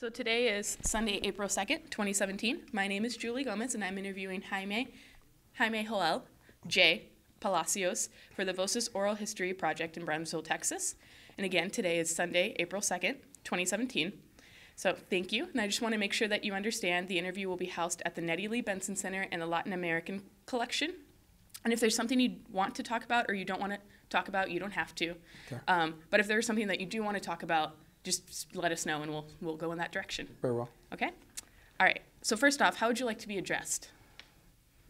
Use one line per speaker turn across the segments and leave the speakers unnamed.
So today is Sunday, April 2nd, 2017. My name is Julie Gomez, and I'm interviewing Jaime Palacios for the Voces Oral History Project in Brownsville, Texas. And again, today is Sunday, April 2nd, 2017. So thank you, and I just want to make sure that you understand the interview will be housed at the Nettie Lee Benson Center and the Latin American Collection. And if there's something you want to talk about or you don't want to talk about, you don't have to. Okay. But if there's something that you do want to talk about, just let us know and we'll go in that direction.
Very well.
Okay? All right. So first off, how would you like to be addressed?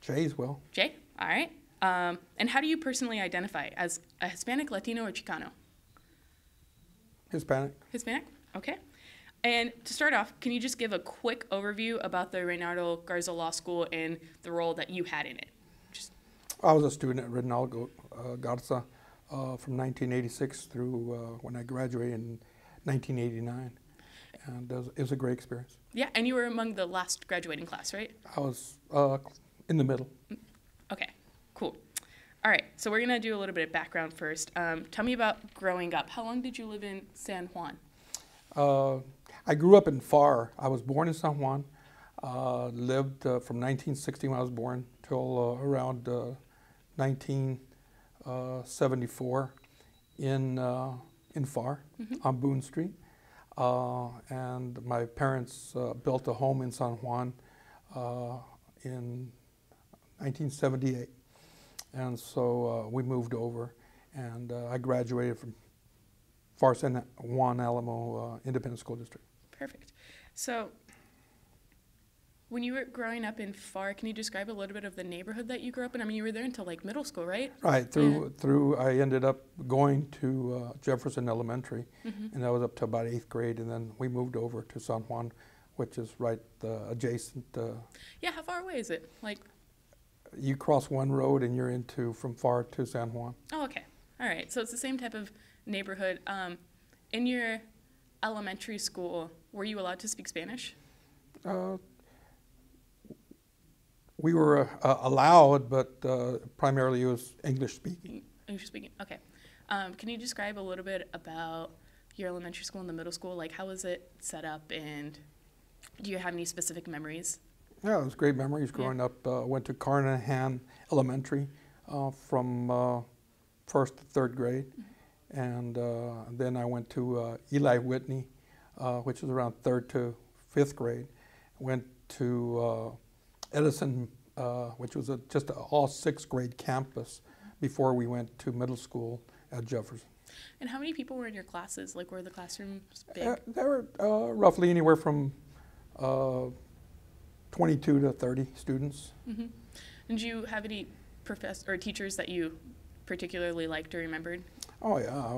Jay's will.
Jay? All right. And how do you personally identify? As a Hispanic, Latino, or Chicano?
Hispanic.
Hispanic? Okay. And to start off, can you just give a quick overview about the Reynaldo Garza Law School and the role that you had in it?
I was a student at Reynaldo Garza from 1986 through when I graduated in 1989, and it was a great experience.
Yeah, and you were among the last graduating class, right?
I was in the middle.
Okay, cool. All right, so we're gonna do a little bit of background first. Tell me about growing up. How long did you live in San Juan?
I grew up in FAR. I was born in San Juan, lived from 1960 when I was born till around 1974 in FAR on Boone Street. And my parents built a home in San Juan in 1978. And so we moved over, and I graduated from FAR San Juan Alamo Independent School District.
Perfect. So when you were growing up in FAR, can you describe a little bit of the neighborhood that you grew up in? I mean, you were there until like middle school, right?
Right. Through I ended up going to Jefferson Elementary, and that was up to about 8th grade, and then we moved over to San Juan, which is right adjacent.
Yeah, how far away is it? Like,
you cross one road and you're from FAR to San Juan.
Oh, okay. All right. So it's the same type of neighborhood. In your elementary school, were you allowed to speak Spanish?
We were allowed, but primarily it was English speaking.
English speaking, okay. Can you describe a little bit about your elementary school and the middle school? Like, how was it set up, and do you have any specific memories?
Yeah, it was great memories growing up. Went to Carnahan Elementary from 1st to 3rd grade. And then I went to Eli Whitney, which was around 3rd to 5th grade. Went to Edison, which was just an all 6th grade campus before we went to middle school at Jefferson.
And how many people were in your classes? Like, were the classrooms big?
There were roughly anywhere from 22 to 30 students.
And did you have any professors or teachers that you particularly liked or remembered?
Oh yeah,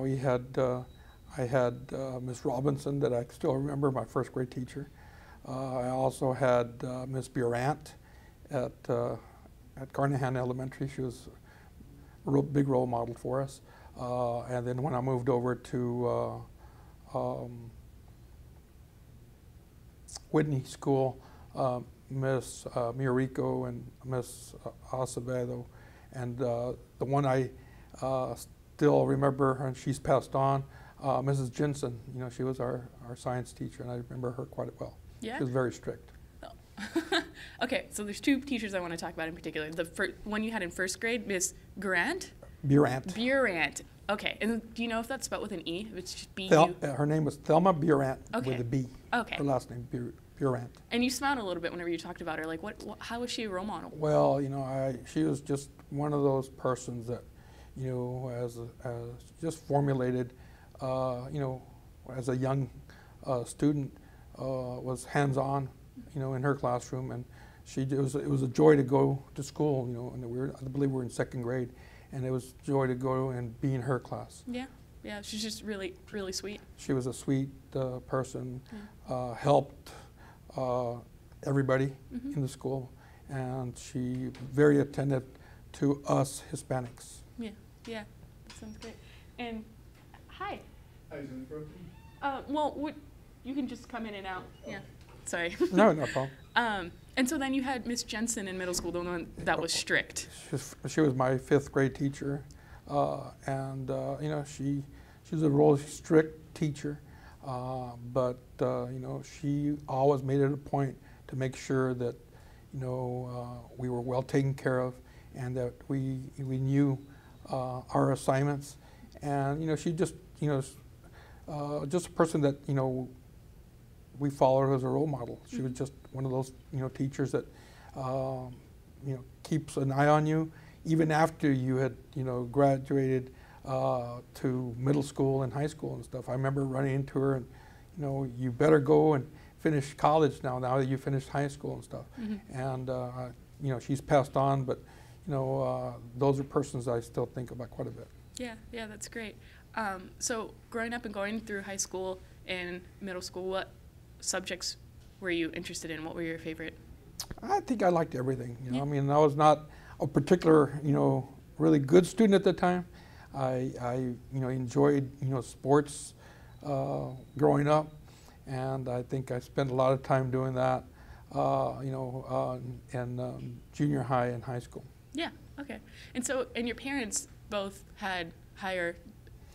I had Miss Robinson that I still remember, my 1st grade teacher. I also had Miss Durant at Carnahan Elementary. She was a big role model for us. And then when I moved over to Whitney School, Miss Murico and Miss Acevedo, and the one I still remember, and she's passed on, Mrs. Jensen. You know, she was our science teacher, and I remember her quite well.
Yeah?
She was very strict.
Oh. Okay, so there's 2 teachers I want to talk about in particular. The one you had in 1st grade, Miss Burant. Okay, and do you know if that's spelled with an E? If it's just B-U?
Her name was Thelma Burant with a B.
Okay.
Her last name, Burant.
And you smiled a little bit whenever you talked about her. Like, how was she a role model?
Well, you know, she was just one of those persons that, you know, as just formulated, you know, as a young student, was hands-on, you know, in her classroom, and it was a joy to go to school, you know, and I believe we were in 2nd grade, and it was a joy to go and be in her class.
Yeah, yeah, she's just really, really sweet.
She was a sweet person, helped everybody in the school, and she very attentive to us Hispanics.
Yeah, yeah, that sounds great. And hi.
Hi, is it interrupting?
Well, you can just come in and out. Yeah, sorry.
No problem.
And so then you had Miss Jensen in middle school, the one that was strict.
She was my 5th grade teacher, and you know, she was a really strict teacher, But you know, she always made it a point to make sure that, you know, we were well taken care of, and that we knew our assignments. And you know, she just, you know, just a person that, you know, we followed her as a role model. She was just one of those, you know, teachers that you know, keeps an eye on you even after you had, you know, graduated to middle school and high school and stuff. I remember running into her and, you know, you better go and finish college now that you finished high school and stuff. And you know, she's passed on, but you know, those are persons I still think about quite a bit.
Yeah, yeah, that's great. So growing up and going through high school and middle school, what subjects were you interested in? What were your favorite?
I think I liked everything. You know, I mean, I was not a particular, you know, really good student at the time. I you know, enjoyed, you know, sports growing up, and I think I spent a lot of time doing that, you know, in junior high and high school.
Yeah. Okay. And so, and your parents both had higher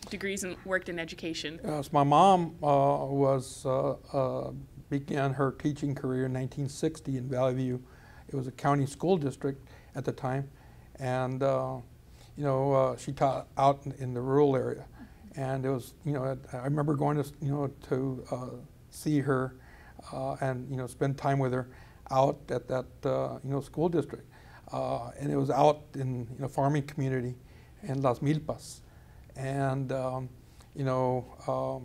degrees and worked in education.
So my mom began her teaching career in 1960 in Valley View. It was a county school district at the time, and you know, she taught out in the rural area, and it was, you know, I remember going to, you know, to see her and, you know, spend time with her out at that you know, school district, and it was out in, you know, farming community in Las Milpas, and you know,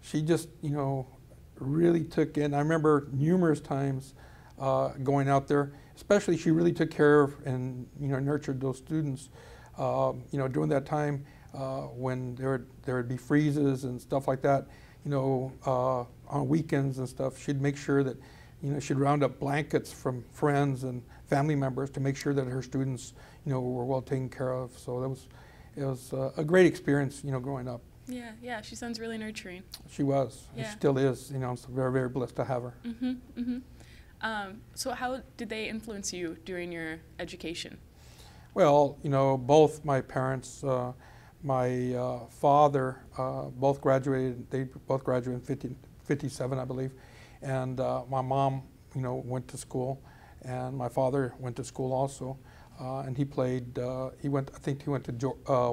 she just, you know, really took in. I remember numerous times going out there. Especially, she really took care of and, you know, nurtured those students. You know, during that time when there would be freezes and stuff like that. You know, on weekends and stuff, she'd make sure that, you know, she'd round up blankets from friends and family members to make sure that her students, you know, were well taken care of. So it was a great experience, you know, growing up.
Yeah, yeah, she sounds really nurturing.
She was, and she still is. You know, I'm so very, very blessed to have her.
So how did they influence you during your education?
Well, you know, both my parents, my father, both graduated. They both graduated in 57, I believe, and my mom, you know, went to school, and my father went to school also, and he played. He went. I think he went to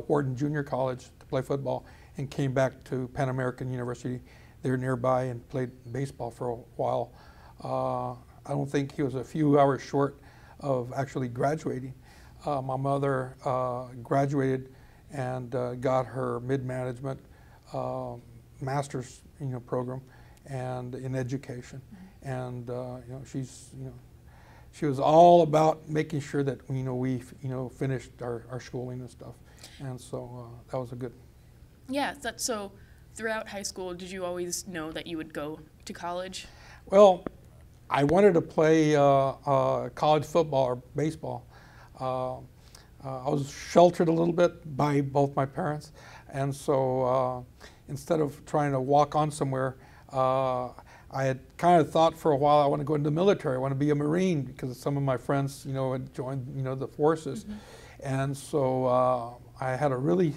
Wharton Junior College to play football, and came back to Pan American University. They were nearby and played baseball for a while. I don't think he was a few hours short of actually graduating. My mother graduated and got her mid-management master's, you know, program, and in education. And you know, she was all about making sure that, you know, we, you know, finished our schooling and stuff. And so that was a good.
Yeah. So throughout high school, did you always know that you would go to college?
Well, I wanted to play college football or baseball. I was sheltered a little bit by both my parents, and so instead of trying to walk on somewhere, I had kind of thought for a while I want to go into the military. I want to be a Marine because some of my friends, you know, had joined, you know, the forces, and so I had a really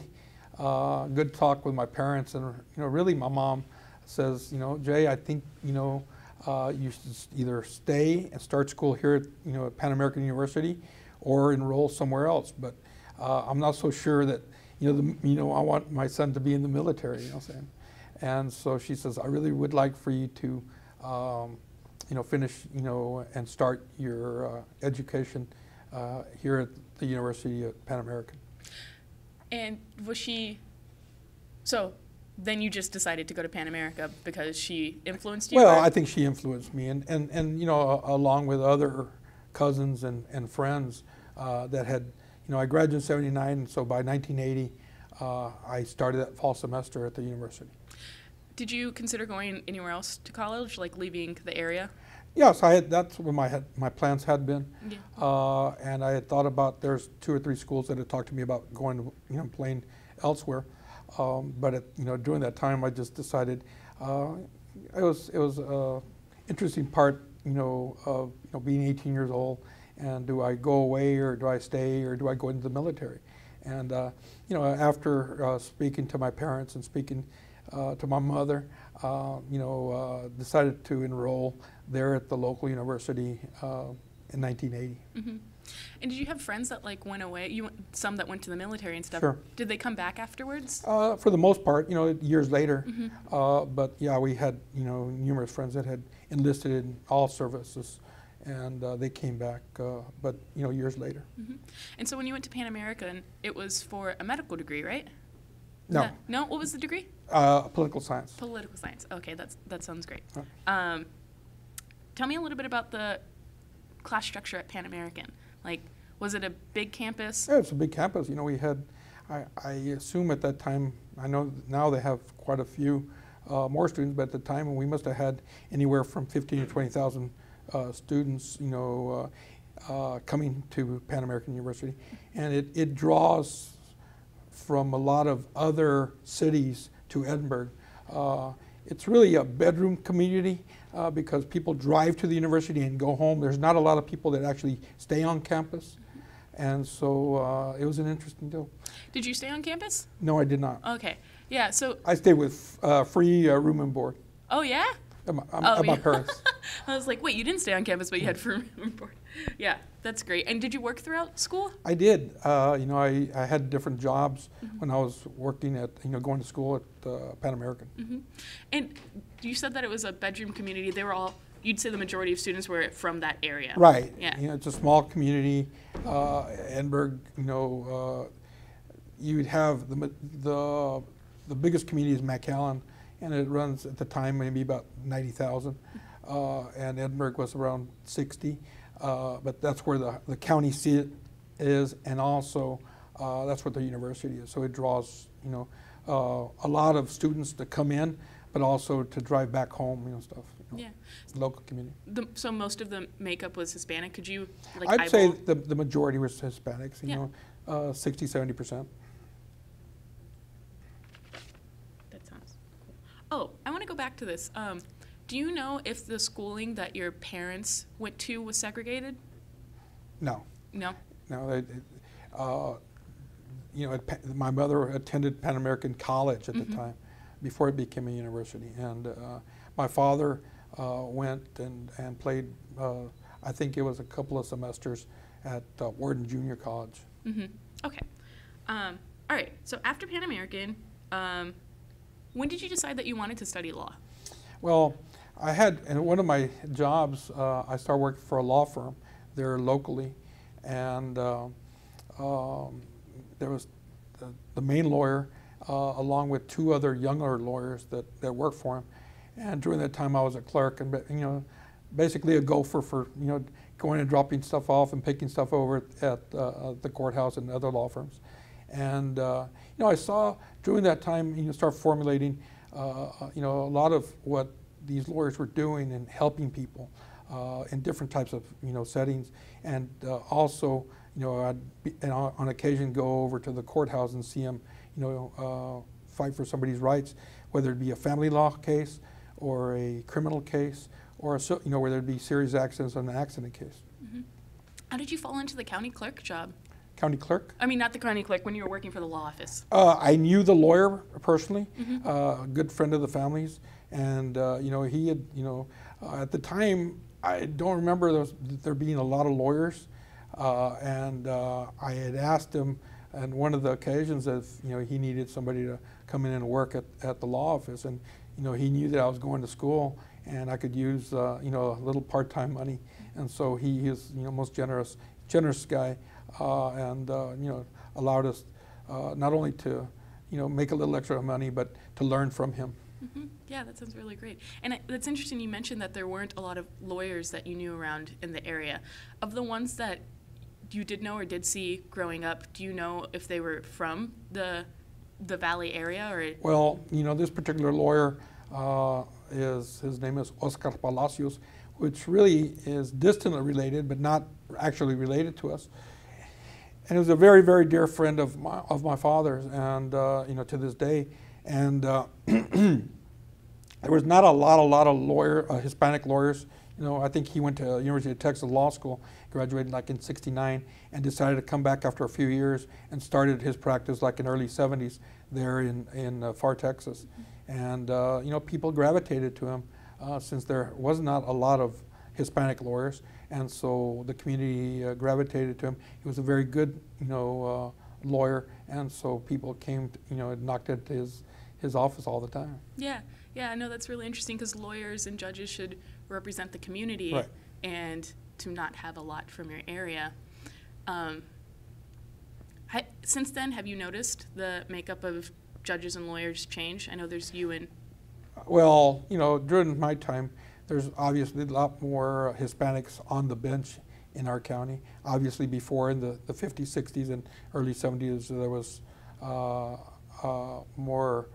good talk with my parents, and you know, really my mom says, you know, Jay, I think, you know, you should either stay and start school here at, you know, at Pan American University, or enroll somewhere else. But I'm not so sure that, you know, I want my son to be in the military. You know what I'm saying? And so she says, I really would like for you to, you know, finish, you know, and start your education here at the University of Pan American.
And was she? So then you just decided to go to Pan America because she influenced you?
Well, I think she influenced me, and you know, along with other cousins and friends that had, you know, I graduated in '79, and so by 1980, I started that fall semester at the university.
Did you consider going anywhere else to college, like leaving the area?
Yes, I had. That's what my plans had been,
Yeah.
And I had thought about. There's 2 or 3 schools that had talked to me about going to, you know, playing elsewhere. But at, you know, during that time, I just decided it was interesting part, you know, of, you know, being 18 years old, and do I go away or do I stay or do I go into the military? And you know, after speaking to my parents and speaking to my mother, decided to enroll there at the local university in 1980.
Mm-hmm. And did you have friends that like went away? Some that went to the military and stuff.
Sure.
Did they come back afterwards?
For the most part, years later.
Mm-hmm.
But yeah, we had numerous friends that had enlisted in all services, and they came back. But years later.
Mm-hmm. And so when you went to Pan American, it was for a medical degree, right?
No.
No. What was the degree?
Political science.
Political science. Okay, that sounds great.
Right.
Tell me a little bit about the class structure at Pan American. Like, was it a big campus?
Yeah, it's a big campus. We had, I assume at that time, I know now they have quite a few more students, but at the time we must have had anywhere from 15 to 20,000 students, coming to Pan American University. And it draws from a lot of other cities to Edinburgh. It's really a bedroom community because people drive to the university and go home. There's not a lot of people that actually stay on campus. And so it was an interesting deal.
Did you stay on campus?
No, I did not.
Okay. Yeah, so...
I stayed with free room and board.
Oh, yeah?
At my parents.
I was like, wait, you didn't stay on campus, but you had free room and board. Yeah, that's great. And did you work throughout school?
I did. I had different jobs when I was working at, going to school at Pan American.
Mm-hmm. And you said that it was a bedroom community. They were all, you'd say the majority of students were from that area.
Right.
Yeah.
It's a small community. Edinburgh, you'd have the biggest community is McAllen, and it runs at the time maybe about 90,000. And Edinburgh was around 60. But that's where the county seat is, and also that's what the university is. So it draws, a lot of students to come in, but also to drive back home, stuff.
Yeah.
Local community.
So most of the makeup was Hispanic. Could you
I'd say the majority was Hispanics, 60, 70%.
That sounds cool. Oh, I want to go back to this. Do you know if the schooling that your parents went to was segregated?
No.
No?
No. My mother attended Pan American College at the time, before it became a university. And my father went and played, I think it was a couple of semesters at Warden Junior College.
Mm-hmm. Okay. All right. So after Pan American, when did you decide that you wanted to study law?
Well, I had, in one of my jobs, I started working for a law firm there locally, and there was the main lawyer along with two other younger lawyers that worked for him. And during that time I was a clerk, and basically a gopher for going and dropping stuff off and picking stuff over at the courthouse and other law firms. And I saw during that time start formulating a lot of what these lawyers were doing and helping people in different types of settings, and also I'd on occasion go over to the courthouse and see them fight for somebody's rights, whether it be a family law case or a criminal case, or where there'd be serious accidents or an accident case.
Mm-hmm. How did you fall into the county clerk job?
County clerk?
I mean, not the county clerk, when you were working for the law office.
I knew the lawyer personally,
Mm-hmm.
a good friend of the family's, and he had, at the time, I don't remember there being a lot of lawyers, and I had asked him on one of the occasions if he needed somebody to come in and work at the law office, and he knew that I was going to school and I could use a little part-time money, and so he is most generous guy, and allowed us not only to make a little extra money, but to learn from him.
Mm-hmm. Yeah, that sounds really great. And that's interesting you mentioned that there weren't a lot of lawyers that you knew around in the area. Of the ones that you did know or did see growing up, do you know if they were from the Valley area? Or
Well, this particular lawyer, his name is Oscar Palacios, which really is distantly related, but not actually related to us. And he was a very, very dear friend of my father's, and to this day. And there was not a lot of Hispanic lawyers. You know, I think he went to University of Texas Law School, graduated like in '69, and decided to come back after a few years and started his practice like in early '70s there in Far Texas. And you know, people gravitated to him since there was not a lot of Hispanic lawyers, and so the community gravitated to him. He was a very good, you know, lawyer, and so people came, you know, and knocked at his office all the time.
Yeah, yeah, I know that's really interesting because lawyers and judges should represent the community,
Right.
and to not have a lot from your area. Since then, have you noticed the makeup of judges and lawyers change? I know there's you and...
Well, you know, during my time, there's obviously a lot more Hispanics on the bench in our county. Obviously before, in the 50s, 60s, and early 70s, there was more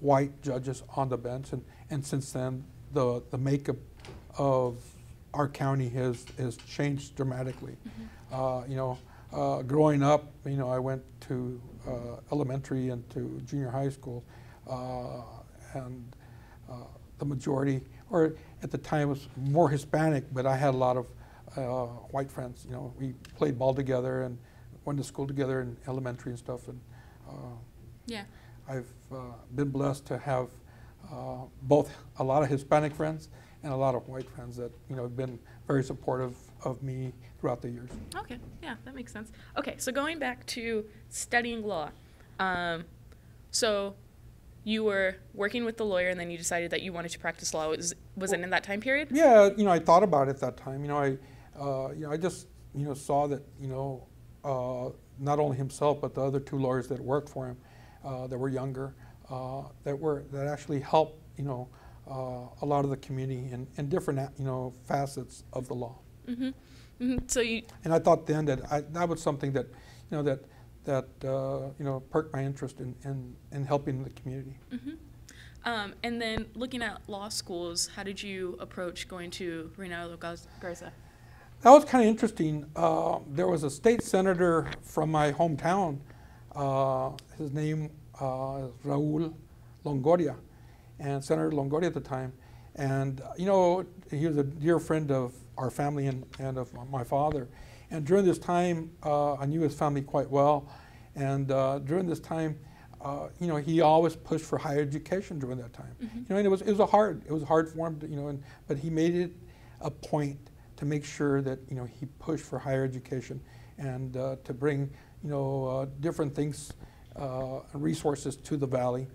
white judges on the bench, and since then the makeup of our county has changed dramatically.
Mm-hmm.
You know, growing up, you know, I went to elementary and to junior high school, and the majority, or at the time, was more Hispanic, but I had a lot of white friends. You know, we played ball together and went to school together in elementary and stuff, and
Yeah.
I've been blessed to have both a lot of Hispanic friends and a lot of white friends that, you know, have been very supportive of me throughout the years.
Okay, yeah, that makes sense. Okay, so going back to studying law, so you were working with the lawyer, and then you decided that you wanted to practice law. Was it in that time period?
Yeah, you know, I thought about it at that time. You know, I just, you know, saw that, you know, not only himself but the other two lawyers that worked for him, that were younger, that actually helped, you know, a lot of the community in different, you know, facets of the law.
Mm-hmm. Mm-hmm. So you...
And I thought then that that was something that, you know, that you know, perked my interest in helping the community.
Mm-hmm. And then looking at law schools, how did you approach going to Reynaldo Garza?
That was kind of interesting. There was a state senator from my hometown. His name is Raul Longoria, and Senator Longoria at the time. And you know, he was a dear friend of our family and of my father. And during this time, I knew his family quite well. And during this time, you know, he always pushed for higher education during that time.
Mm-hmm.
You know, and it was hard for him to, you know, but he made it a point to make sure that, you know, he pushed for higher education and to bring, you know, different things, resources to the valley,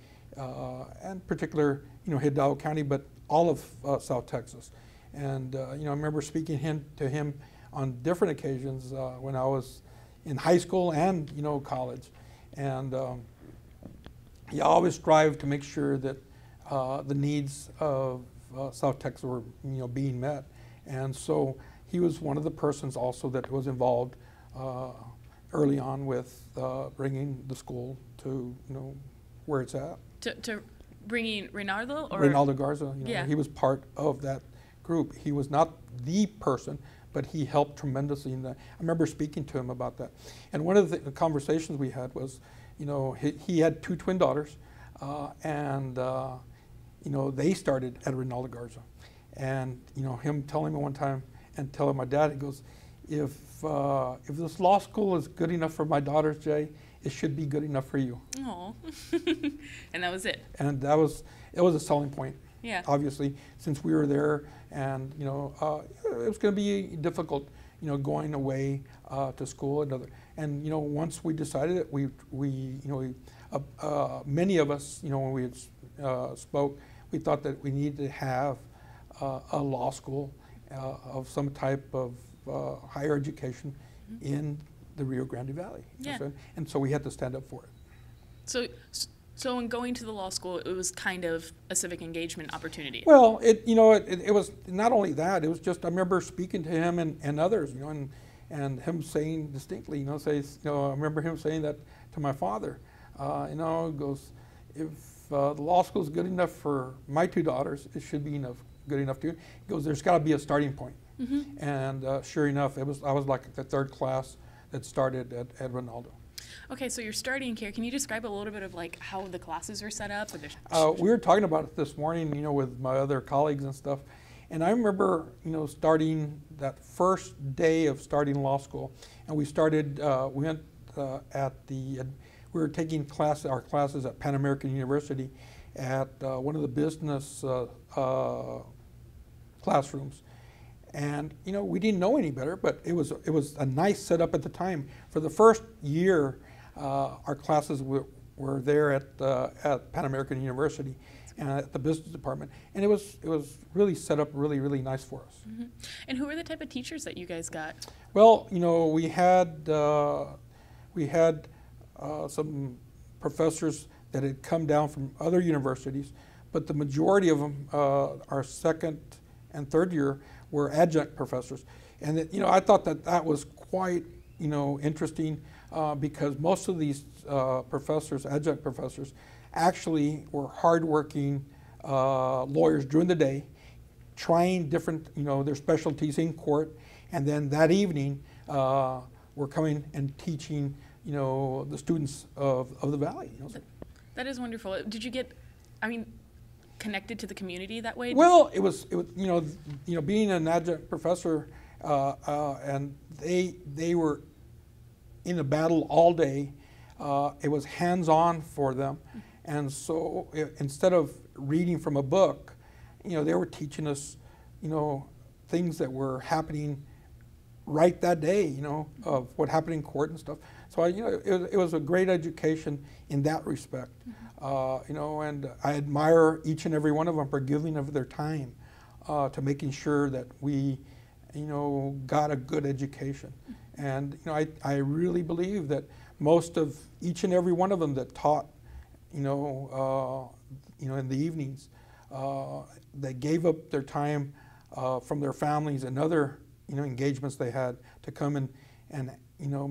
and particular, you know, Hidalgo County, but all of South Texas. And you know, I remember speaking to him on different occasions when I was in high school and, you know, college. And he always strived to make sure that the needs of South Texas were, you know, being met. And so he was one of the persons also that was involved early on with bringing the school to, you know, where it's at.
To bringing Reynaldo? Or?
Reynaldo Garza, you know,
Yeah.
he was part of that group. He was not the person, but he helped tremendously in that. I remember speaking to him about that. And one of the conversations we had was, you know, he had two twin daughters, and you know, they started at Reynaldo Garza. And you know, him telling me one time and telling my dad, he goes, if this law school is good enough for my daughters, Jay, it should be good enough for you.
Oh, and that was it.
And it was a selling point.
Yeah.
Obviously, since we were there, and you know, it was going to be difficult, you know, going away to school and you know, once we decided it, we you know, many of us, you know, when we had spoke, we thought that we needed to have a law school of some type of higher education in the Rio Grande Valley.
Yeah.
And so we had to stand up for it.
So in going to the law school, it was kind of a civic engagement opportunity.
Well, it was not only that. It was just, I remember speaking to him and others, you know, and him saying distinctly, you know, I remember him saying that to my father. You know, goes, if the law school is good enough for my two daughters, it should be good enough too. He goes, there's got to be a starting point. Mm-hmm. And sure enough, I was like the third class that started at Reynaldo.
Okay, so you're starting here. Can you describe a little bit of like how the classes are set up?
We were talking about it this morning, with my other colleagues and stuff. And I remember, starting that first day of starting law school, and we started. We went we were taking our classes at Pan American University at one of the business classrooms. And we didn't know any better, but it was a nice setup at the time. For the first year, our classes were there at Pan American University and at the business department, and it was really set up really nice for us.
Mm-hmm. And who were the type of teachers that you guys got?
Well, we had some professors that had come down from other universities, but the majority of them, our second and third year, were adjunct professors. And that, I thought that was quite, interesting because most of these professors, adjunct professors, actually were hardworking lawyers during the day, trying different, their specialties in court, and then that evening were coming and teaching, the students of the Valley.
That is wonderful. Did you get, connected to the community that way?
Well, it was being an adjunct professor, and they were in a battle all day. It was hands-on for them, and so instead of reading from a book, they were teaching us, things that were happening right that day, of what happened in court and stuff. So it was a great education in that respect. And I admire each and every one of them for giving of their time to making sure that we, got a good education. And I really believe that most of each and every one of them that taught, in the evenings, they gave up their time from their families and other, engagements they had to come and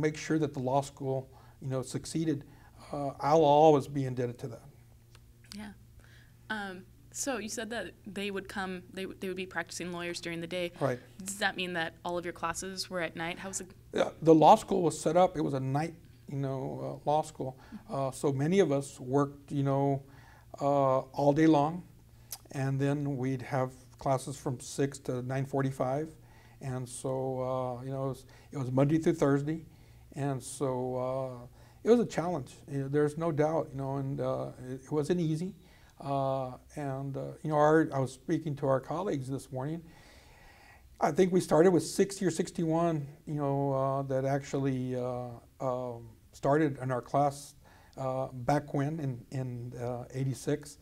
make sure that the law school, succeeded. I'll always be indebted to that.
Yeah. So you said that they would come, they would be practicing lawyers during the day.
Right.
Does that mean that all of your classes were at night? How's it?
The law school was set up. It was a night, law school. So many of us worked, all day long, and then we'd have classes from 6 to 9:45, and so it was Monday through Thursday, and so it was a challenge. There's no doubt, and it wasn't easy. I was speaking to our colleagues this morning. I think we started with 60 or 61, that actually started in our class back when in '86,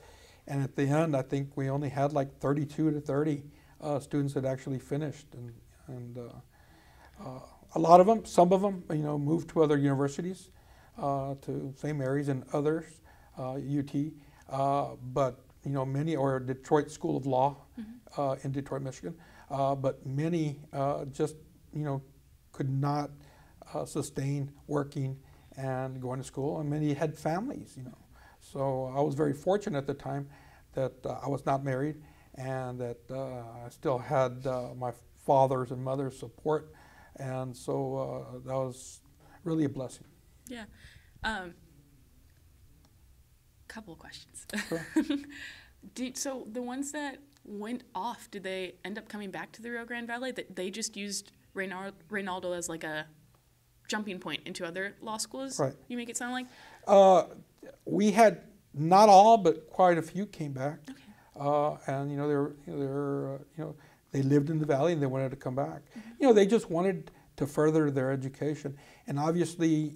and at the end, I think we only had like 32 to 30 students that actually finished, and a lot of them, some of them, moved to other universities, to St. Mary's and others, UT. But many, or Detroit School of Law in Detroit, Michigan. But many just could not sustain working and going to school, and many had families. So I was very fortunate at the time that I was not married, and that I still had my father's and mother's support, and so that was really a blessing.
Yeah. Couple of questions.
Sure.
So the ones that went off, did they end up coming back to the Rio Grande Valley? That they just used Reynaldo as like a jumping point into other law schools?
Right.
You make it sound like?
We had not all, but quite a few came back.
Okay.
And they lived in the valley and they wanted to come back. They just wanted to further their education. And obviously,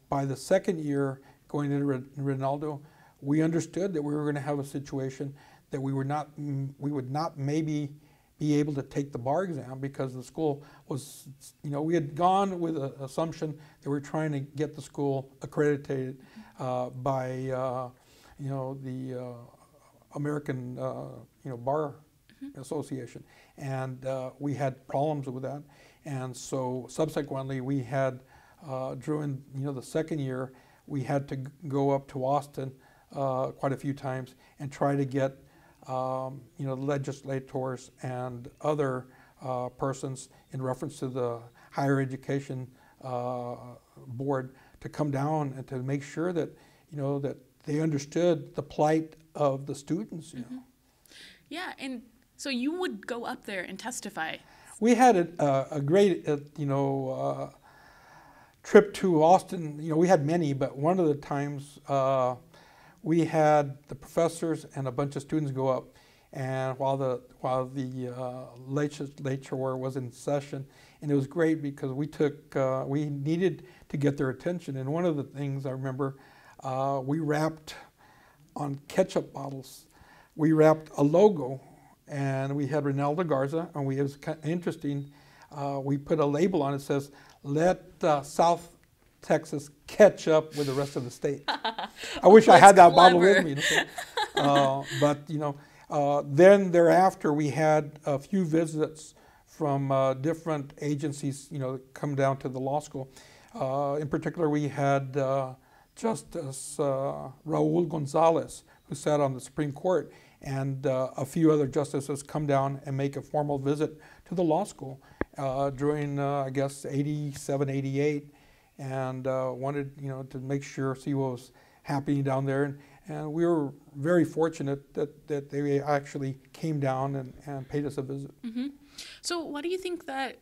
by the second year going into Reynaldo, we understood that we were going to have a situation that we would not maybe be able to take the bar exam, because the school was, we had gone with an assumption that we were trying to get the school accredited by, the American, Bar Association, and we had problems with that, and so subsequently we had, during the second year, we had to go up to Austin quite a few times and try to get legislators and other persons in reference to the higher education board to come down and to make sure that, that they understood the plight of the students,
Yeah, and so you would go up there and testify.
We had a great, trip to Austin. We had many, but one of the times we had the professors and a bunch of students go up, and while the legislature was in session, and it was great because we needed to get their attention. And one of the things I remember, we wrapped on ketchup bottles. We wrapped a logo, and we had Ronaldo Garza, and it was kind of interesting. We put a label on it that says, "Let South Texas catch up with the rest of the state." I wish I had that bottle with me. But then thereafter, we had a few visits from different agencies, come down to the law school. In particular, we had Justice Raul Gonzalez, who sat on the Supreme Court, and a few other justices come down and make a formal visit to the law school during, I guess, 87, 88, and wanted, to make sure, see what was happening down there. And we were very fortunate that they actually came down and paid us a visit.
Mm-hmm. So why do you think that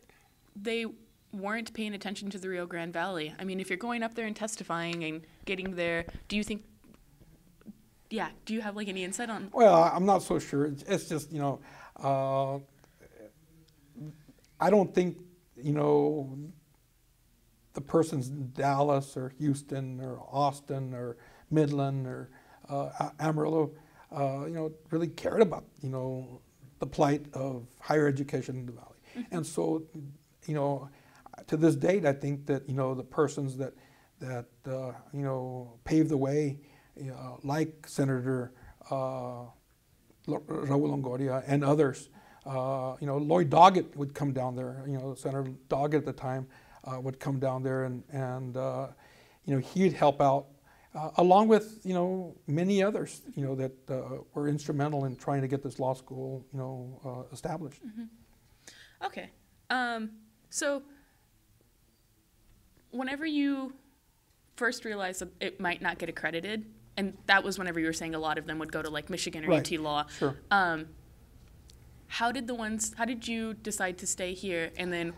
they weren't paying attention to the Rio Grande Valley? I mean, if you're going up there and testifying and getting there, do you think, do you have like any insight on?
Well, I'm not so sure. It's just, I don't think, the persons in Dallas or Houston or Austin or Midland or Amarillo, really cared about, the plight of higher education in the valley. Mm-hmm. And so, to this date, I think that, the persons that paved the way, like Senator Raul Longoria and others, Lloyd Doggett would come down there. Senator Doggett at the time would come down there, and he'd help out, along with many others, that were instrumental in trying to get this law school, established.
Mm-hmm. Okay, so whenever you first realized that it might not get accredited, and that was whenever you were saying a lot of them would go to like Michigan or UT Law.
Sure.
How did you decide to stay here, and then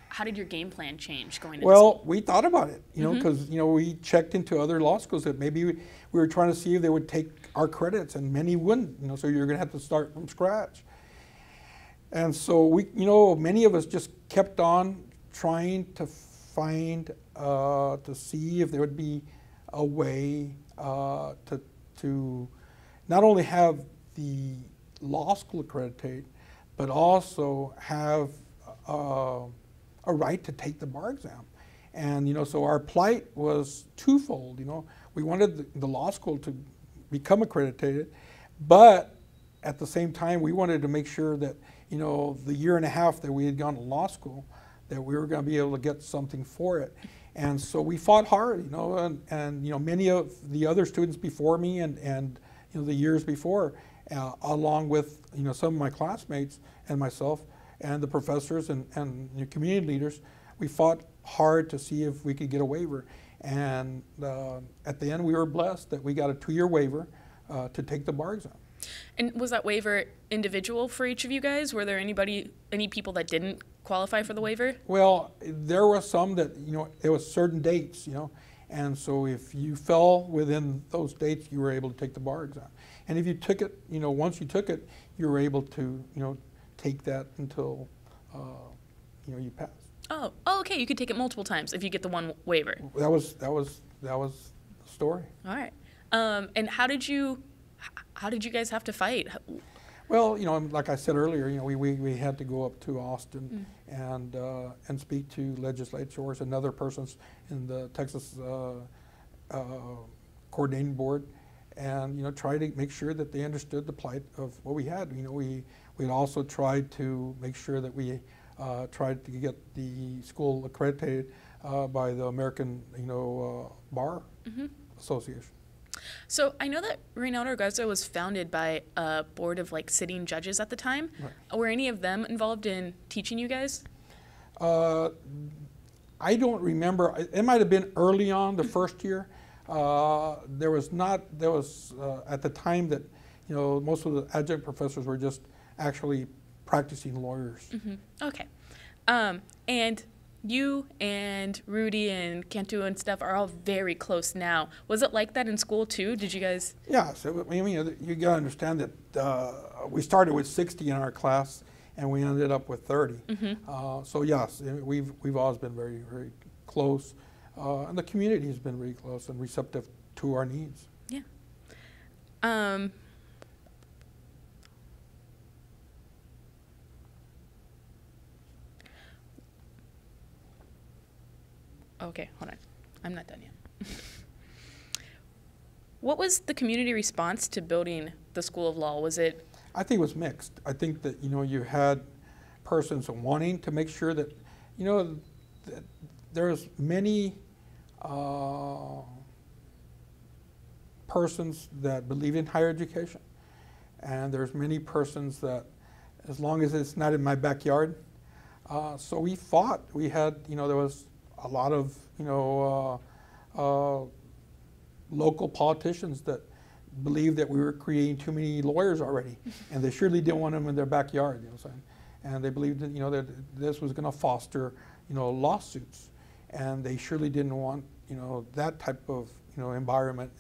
how did your game plan change going into school?
We thought about it, because, we checked into other law schools that maybe we were trying to see if they would take our credits, and many wouldn't, so you're going to have to start from scratch. And so many of us just kept on trying to find, to see if there would be a way to not only have the law school accredited, but also have a right to take the bar exam. And so our plight was twofold. We wanted the law school to become accredited, but at the same time we wanted to make sure that the year and a half that we had gone to law school, that we were going to be able to get something for it. And so we fought hard, and many of the other students before me and the years before, along with some of my classmates and myself and the professors and community leaders, we fought hard to see if we could get a waiver. And at the end, we were blessed that we got a 2-year waiver to take the bar exam.
And was that waiver individual for each of you guys? Were there any people that didn't qualify for the waiver?
Well, there were some that, it was certain dates, and so if you fell within those dates, you were able to take the bar exam. And if you took it, once you took it, you were able to, take that until, you passed.
Oh, okay. You could take it multiple times if you get the one waiver.
That was the story.
All right. And how did you guys have to fight?
Well, like I said earlier, we had to go up to Austin and speak to legislators and other persons in the Texas coordinating board, and try to make sure that they understood the plight of what we had. We also tried to make sure that we tried to get the school accredited by the American Bar Association.
So I know that Reinaldo Garza was founded by a board of sitting judges at the time. Right. Were any of them involved in teaching you guys?
I don't remember. It might have been early on, the first year. There was at the time that, most of the adjunct professors were just actually practicing lawyers.
Okay. And you and Rudy and Cantu and stuff are all very close now. Was it like that in school too? Did you guys? Yeah.
So, I mean, you got to understand that we started with 60 in our class, and we ended up with 30. So yes, we've always been very, very close, and the community has been really close and receptive to our needs.
Yeah. Okay, hold on. I'm not done yet. What was the community response to building the School of Law? Was it?
I think it was mixed. I think that, you had persons wanting to make sure that, that there's many persons that believe in higher education, and there's many persons that, as long as it's not in my backyard, so we fought. We had, there was a lot of, local politicians that believed that we were creating too many lawyers already, and they surely didn't want them in their backyard, what I'm saying? And they believed that, that this was going to foster, lawsuits, and they surely didn't want, that type of, environment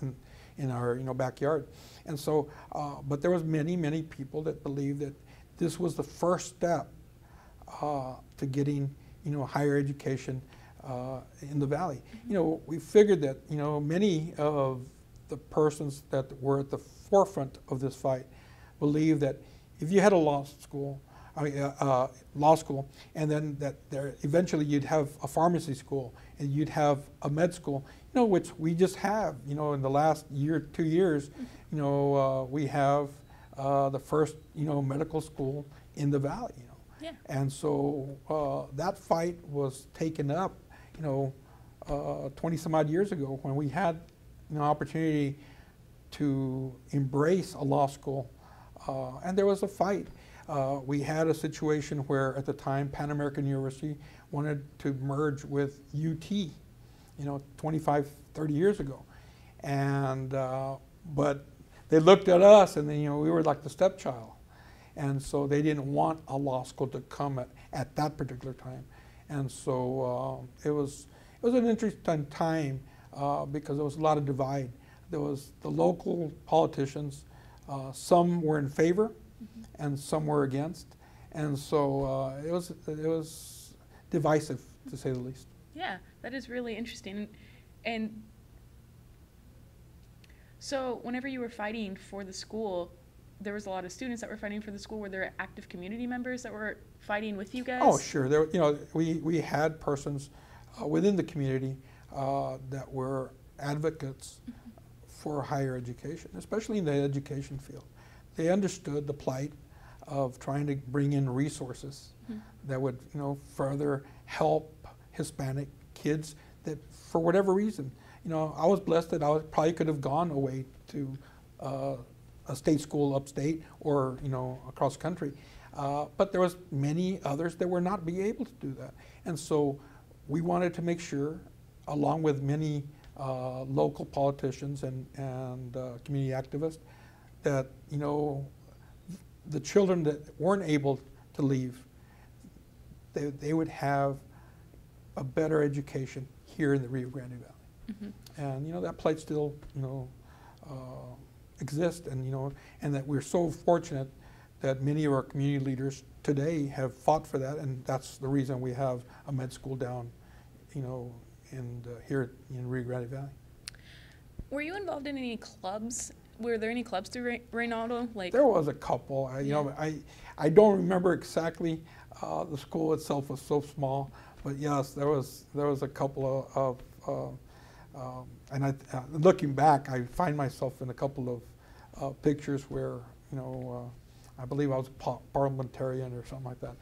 in our, backyard. And so, but there was many, many people that believed that this was the first step to getting, higher education in the Valley. We figured that, many of the persons that were at the forefront of this fight believed that if you had a law school, and then that eventually you'd have a pharmacy school, and you'd have a med school, which we just have, in the last 2 years, we have the first, medical school in the Valley,
Yeah.
And so that fight was taken up, 20 some odd years ago, when we had an opportunity to embrace a law school, and there was a fight. We had a situation where, at the time, Pan American University wanted to merge with UT, 25, 30 years ago. And, but they looked at us, and then, we were like the stepchild. And so they didn't want a law school to come at that particular time. And so it was an interesting time because there was a lot of divide. There was the local politicians, some were in favor, and some were against, and so it was divisive, to say the least.
Yeah, that is really interesting. And so whenever you were fighting for the school, there was a lot of students that were fighting for the school. Were there active community members that were fighting with you guys?
Oh, sure. There, we had persons within the community that were advocates for higher education, especially in the education field. They understood the plight of trying to bring in resources that would, further help Hispanic kids that, for whatever reason, I was blessed that I probably could have gone away to a state school upstate or, across country. But there was many others that were not be able to do that. And so we wanted to make sure, along with many local politicians and community activists, that, the children that weren't able to leave, they would have a better education here in the Rio Grande Valley. And, that plight still, exists, and that we're so fortunate that many of our community leaders today have fought for that, and that's the reason we have a med school down, here in Rio Grande Valley.
Were you involved in any clubs? Were there any clubs through Reynaldo?
There was a couple. I don't remember exactly. The school itself was so small, but yes, there was a couple of and looking back, I find myself in a couple of pictures where I believe I was a parliamentarian or something like that.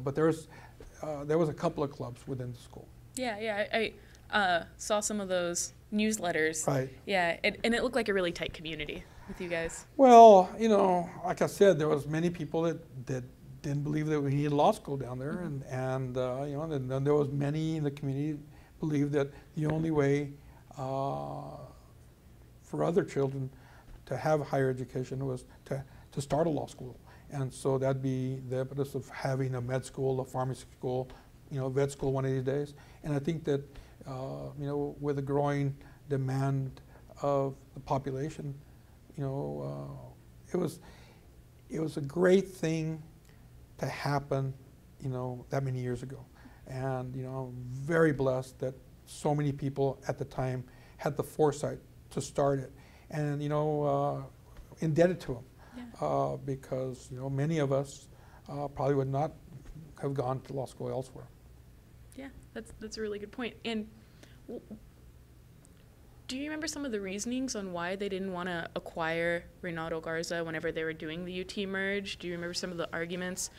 But there was a couple of clubs within the school.
Yeah, I saw some of those newsletters.
Right.
Yeah, and it looked like a really tight community with you guys.
Well, like I said, there was many people that didn't believe that we needed law school down there, and you know, and then there was many in the community believed that the only way for other children to have higher education was to start a law school. And so that'd be the impetus of having a med school, a pharmacy school, you know, vet school one of these days. And I think that, you know, with the growing demand of the population, you know, it was a great thing to happen, you know, that many years ago. And, you know, I'm very blessed that so many people at the time had the foresight to start it. And, you know, indebted to them. Yeah. Because, you know, many of us probably would not have gone to law school elsewhere.
Yeah, that's a really good point. And do you remember some of the reasonings on why they didn't want to acquire Reynaldo Garza whenever they were doing the UT merge? Do you remember some of the arguments?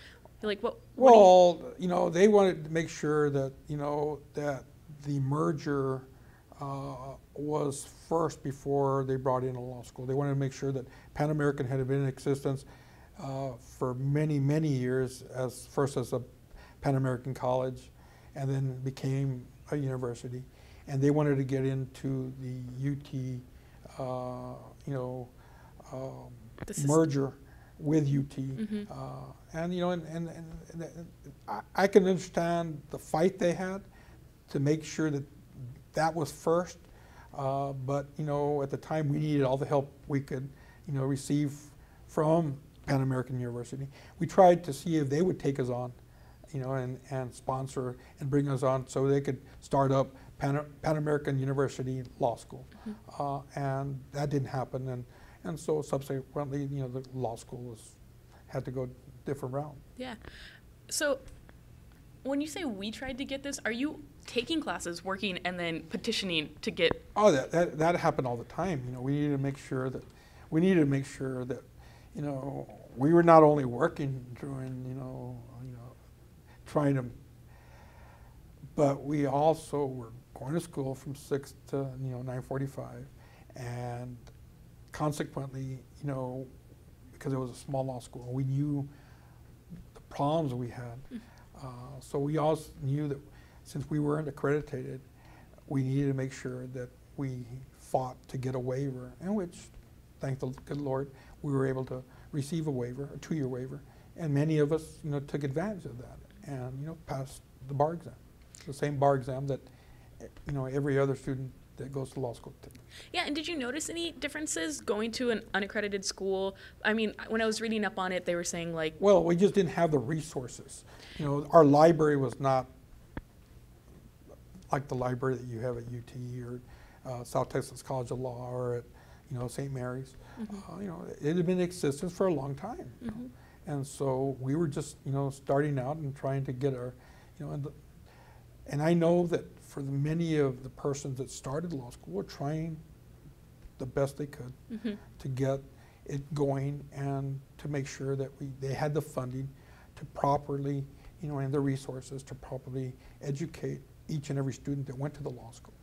Like what?
Well, you know, they wanted to make sure that, you know, that the merger was first before they brought in a law school. They wanted to make sure that Pan American had been in existence for many, many years, first as a Pan American college, and then became a university. And they wanted to get into the UT, you know, merger with UT. Mm-hmm. And, you know, and I can understand the fight they had to make sure that that was first, but, you know, at the time we needed all the help we could, you know, receive from Pan American University. We tried to see if they would take us on, you know, and sponsor and bring us on so they could start up Pan American University Law School. Mm-hmm. And that didn't happen, and so subsequently, you know, the law school had to go a different route.
Yeah. So when you say we tried to get this, are you taking classes, working, and then petitioning to get?
Oh, that happened all the time. You know, we needed to make sure that you know, we were not only working during, you know, trying to, but we also were going to school from 6 to, you know, 9:45, and consequently, you know, because it was a small law school, we knew the problems we had. So we also knew that since we weren't accredited, we needed to make sure that we fought to get a waiver, and which, thank the good Lord, we were able to receive a waiver, a 2-year waiver, and many of us, you know, took advantage of that and, you know, passed the bar exam, the same bar exam that, you know, every other student that goes to law school takes.
Yeah, and did you notice any differences going to an unaccredited school? I mean, when I was reading up on it, they were saying like...
Well, we just didn't have the resources. You know, our library was not like the library that you have at UT or South Texas College of Law or at, you know, St. Mary's. Mm-hmm. You know, it had been in existence for a long time. You know? And so we were just, you know, starting out and trying to get our, you know, and I know that for many of the persons that started law school were trying the best they could to get it going and to make sure that they had the funding to properly, you know, and the resources to properly educate each and every student that went to the law school.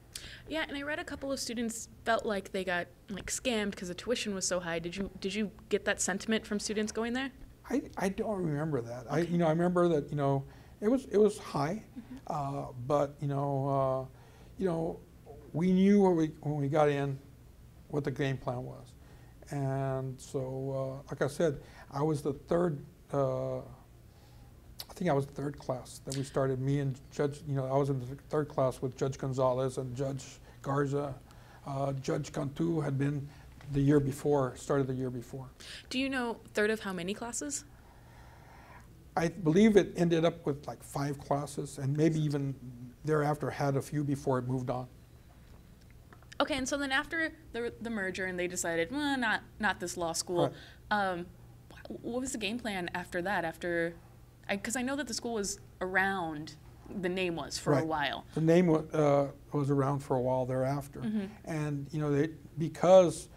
Yeah, and I read a couple of students felt like they got like scammed because the tuition was so high. Did you get that sentiment from students going there?
I don't remember that. Okay. I remember that, you know, it was high, but you know, we knew when we got in what the game plan was, and so like I said, I was the third. I think I was the third class that we started. Me and Judge, you know, I was in the third class with Judge Gonzalez and Judge Garza. Judge Cantu had been the year before, started the year before.
Do you know third of how many classes?
I believe it ended up with like 5 classes, and maybe even thereafter had a few before it moved on.
Okay, and so then after the merger and they decided, well, not this law school, right. What was the game plan after that? Because I know that the school was around, the name was for right. a while.
The name was around for a while thereafter. And, you know, because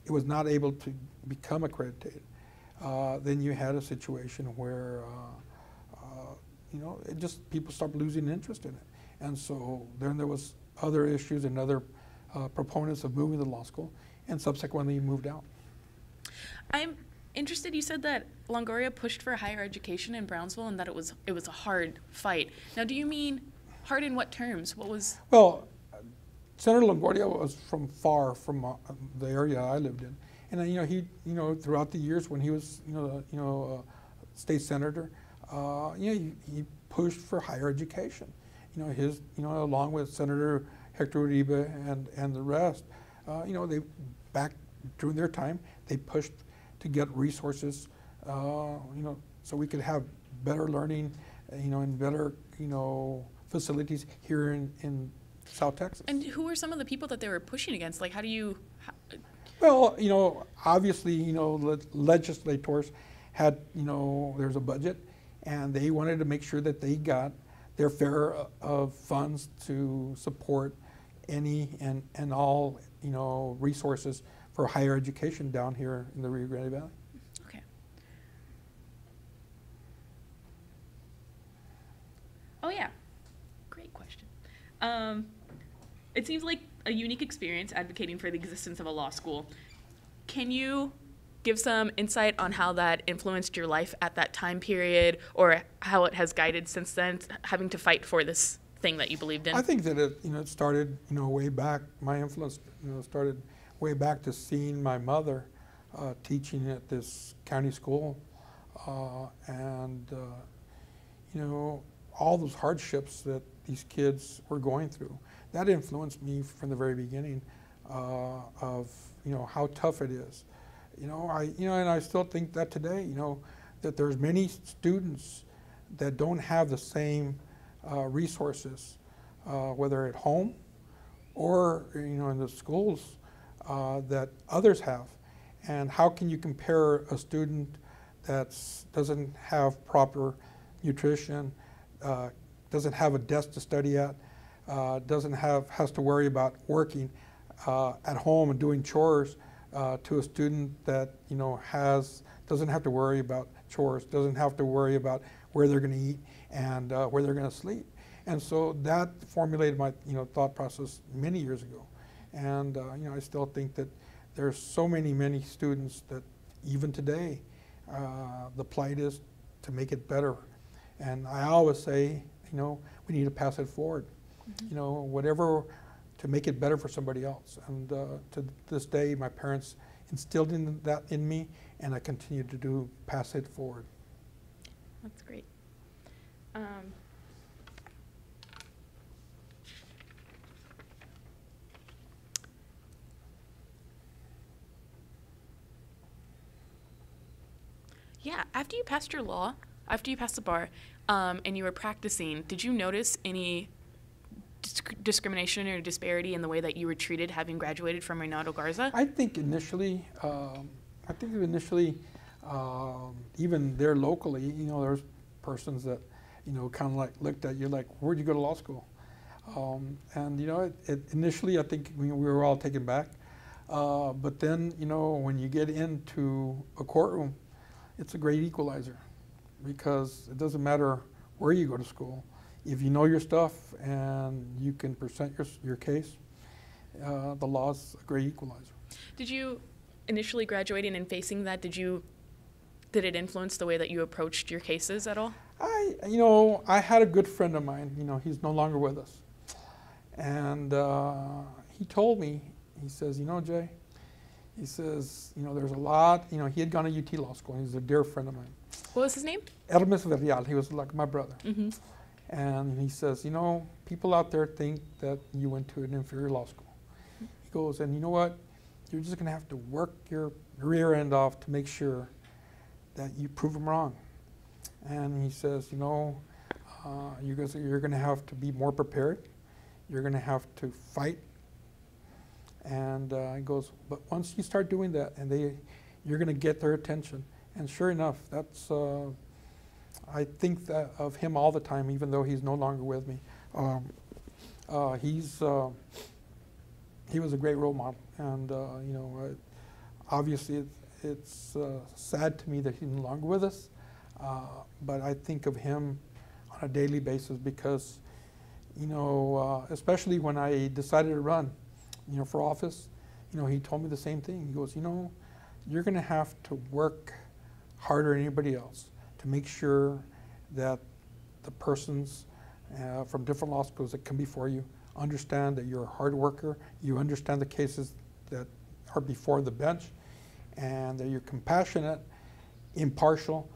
it was not able to become accredited, then you had a situation where, you know, people started losing interest in it. And so then there was other issues and other proponents of moving to law school, and subsequently moved out.
interested. You said that Longoria pushed for higher education in Brownsville and that it was a hard fight. Now, do you mean hard in what terms? What was?
Well, Senator Longoria was from far from the area I lived in, and he throughout the years when he was state senator, he pushed for higher education. Along with Senator Hector Uribe and the rest, they back during their time they pushed to get resources, so we could have better learning, and better facilities here in South Texas.
And who were some of the people that they were pushing against? Like, how do you?
Well, obviously, legislators had, there's a budget, and they wanted to make sure that they got their fair of funds to support any and all, resources for higher education down here in the Rio Grande Valley.
Okay. Oh yeah, great question. It seems like a unique experience advocating for the existence of a law school. Can you give some insight on how that influenced your life at that time period, or how it has guided since then, having to fight for this thing that you believed in?
I think that it started, way back. My influence, started way back to seeing my mother teaching at this county school, and all those hardships that these kids were going through. That influenced me from the very beginning of how tough it is. And I still think that today, that there's many students that don't have the same resources, whether at home or in the schools that others have. And how can you compare a student that doesn't have proper nutrition, doesn't have a desk to study at, has to worry about working at home and doing chores, to a student that doesn't have to worry about chores, doesn't have to worry about where they're going to eat and where they're going to sleep. And so that formulated my thought process many years ago. And I still think that there's so many students that even today the plight is to make it better. And I always say, we need to pass it forward. Mm-hmm. Whatever to make it better for somebody else. And to this day, my parents instilled that in me, and I continue to pass it forward.
That's great. Yeah, after you passed your law, after you passed the bar, and you were practicing, did you notice any discrimination or disparity in the way that you were treated having graduated from Reynaldo Garza?
I think initially, even there locally, there's persons that, kind of like looked at you like, where'd you go to law school? And initially I think we were all taken back. But then, when you get into a courtroom, it's a great equalizer, because it doesn't matter where you go to school. If you know your stuff and you can present your case, the law's a great equalizer. Did
you, initially graduating and facing that, did it influence the way that you approached your cases at all?
I had a good friend of mine, he's no longer with us. And he told me, he says, Jay, he says, there's a lot, he had gone to UT Law School, he's a dear friend of mine.
What was his name?
Hermes Verrial, he was like my brother.
Mm-hmm.
And he says, people out there think that you went to an inferior law school. He goes, and you know what? You're just going to have to work your rear end off to make sure that you prove them wrong. And he says, you're going to have to be more prepared. You're going to have to fight. And he goes, but once you start doing that, and you're going to get their attention. And sure enough, that's. I think that of him all the time, even though he's no longer with me. He was a great role model, and obviously it's sad to me that he's no longer with us. But I think of him on a daily basis because, especially when I decided to run, for office, he told me the same thing. He goes, you're going to have to work harder than anybody else to make sure that the persons from different law schools that come before you understand that you're a hard worker, you understand the cases that are before the bench, and that you're compassionate, impartial,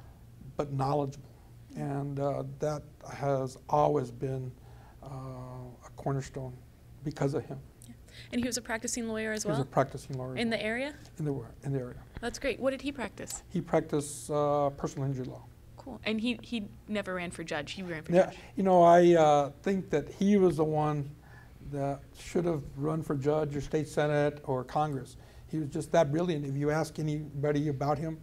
but knowledgeable. And that has always been a cornerstone because of him.
Yeah. And he was a practicing lawyer as well?
He was a practicing lawyer.
In the area?
In the area.
That's great. What did he practice?
He practiced personal injury law.
Cool. And he never ran for judge. He ran for
Yeah,
judge.
you know, I think that he was the one that should have run for judge or state senate or Congress. He was just that brilliant. If you ask anybody about him,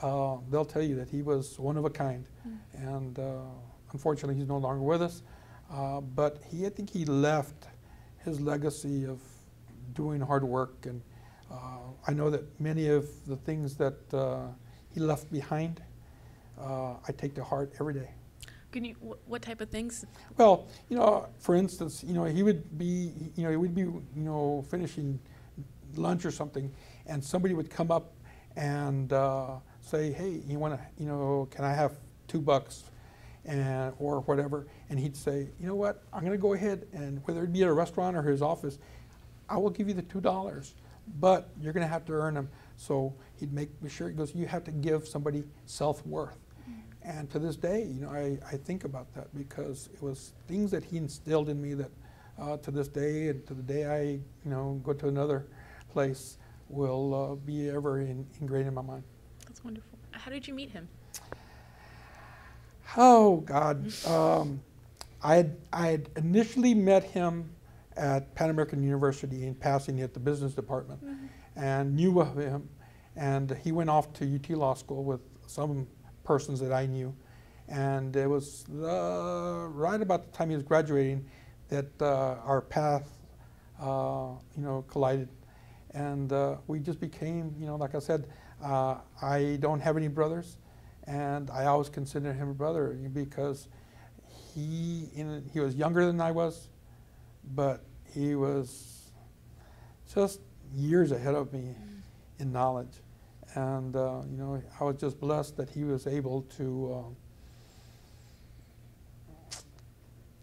they'll tell you that he was one of a kind. And unfortunately, he's no longer with us. But I think he left his legacy of doing hard work. And I know that many of the things that he left behind, I take to heart every day.
Can you, what type of things?
Well, you know, for instance, you know, he would be finishing lunch or something, and somebody would come up and say, "Hey, you want to, you know, can I have $2?" and or whatever, and he'd say, "You know what? I'm going to go ahead and whether it be at a restaurant or his office, I will give you the $2, but you're going to have to earn them." So he'd make sure, he goes, "You have to give somebody self-worth." And to this day, you know, I think about that because it was things that he instilled in me that to this day and to the day I, you know, go to another place will be ever ingrained in my mind.
That's wonderful. How did you meet him?
Oh, God. I had initially met him at Pan American University in Pasadena at the business department and knew of him. And he went off to UT Law School with some persons that I knew. And it was right about the time he was graduating that our path, you know, collided. And we just became, you know, like I said, I don't have any brothers. And I always considered him a brother because he was younger than I was, but he was just years ahead of me in knowledge. And, you know, I was just blessed that he was able to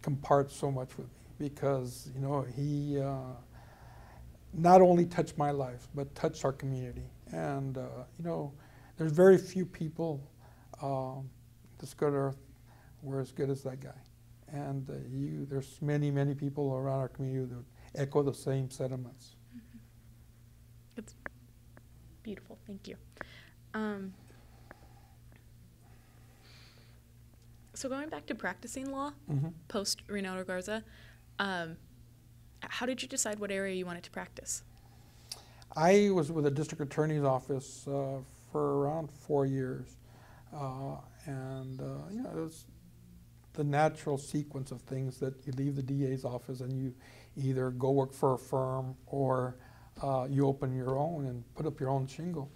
compart so much with me because, you know, he not only touched my life, but touched our community. And, you know, there's very few people this good earth were as good as that guy. And there's many, many people around our community that echo the same sentiments.
It's beautiful. Thank you. So going back to practicing law, post Reinaldo Garza, how did you decide what area you wanted to practice?
I was with the district attorney's office for around 4 years. And you know, it was the natural sequence of things that you leave the DA's office and you either go work for a firm or you open your own and put up your own shingle.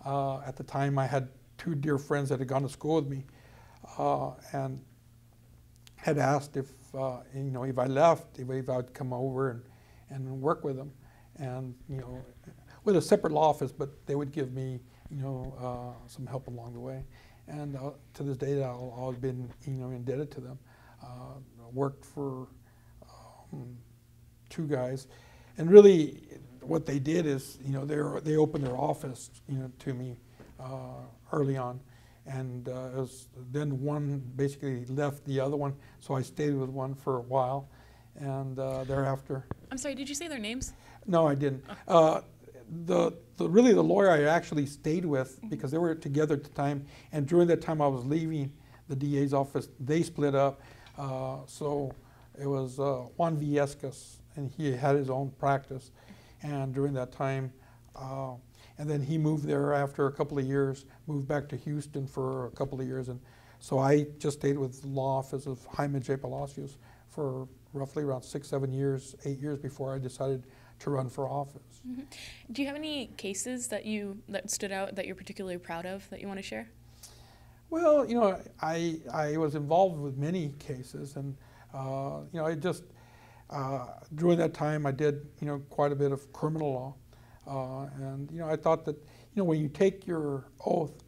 At the time, I had 2 dear friends that had gone to school with me and had asked if, you know, if I left, if I would come over and work with them. And, you know, with a separate law office, but they would give me, you know, some help along the way. And to this day, I've always been, you know, indebted to them. Worked for 2 guys, and really, what they did is, you know, they opened their office, you know, to me early on, and then one basically left the other one, so I stayed with one for a while, and thereafter.
I'm sorry, did you say their names?
No, I didn't. Really the lawyer I actually stayed with because they were together at the time, and during that time I was leaving the DA's office, they split up. So it was Juan Villescas, and he had his own practice. And during that time, and then he moved there after a couple of years, moved back to Houston for a couple of years. And so I just stayed with the law office of Jaime Palacios for roughly around 6, 7 years, 8 years before I decided to run for office.
Do you have any cases that stood out that you're particularly proud of that you want to share?
Well, you know, I was involved with many cases, and you know, I just during that time I did, you know, quite a bit of criminal law, and you know, I thought that, you know, when you take your oath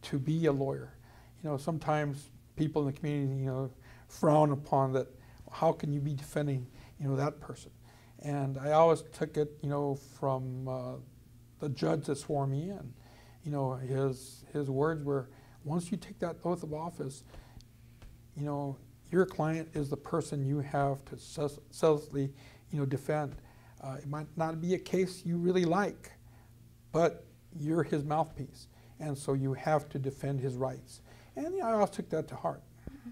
to be a lawyer. You know, sometimes people in the community, you know, frown upon that. How can you be defending, you know, that person? And I always took it, you know, from the judge that swore me in. You know, his words were, once you take that oath of office, you know, your client is the person you have to selflessly, you know, defend. It might not be a case you really like, but you're his mouthpiece, and so you have to defend his rights. And you know, I always took that to heart.
Mm-hmm.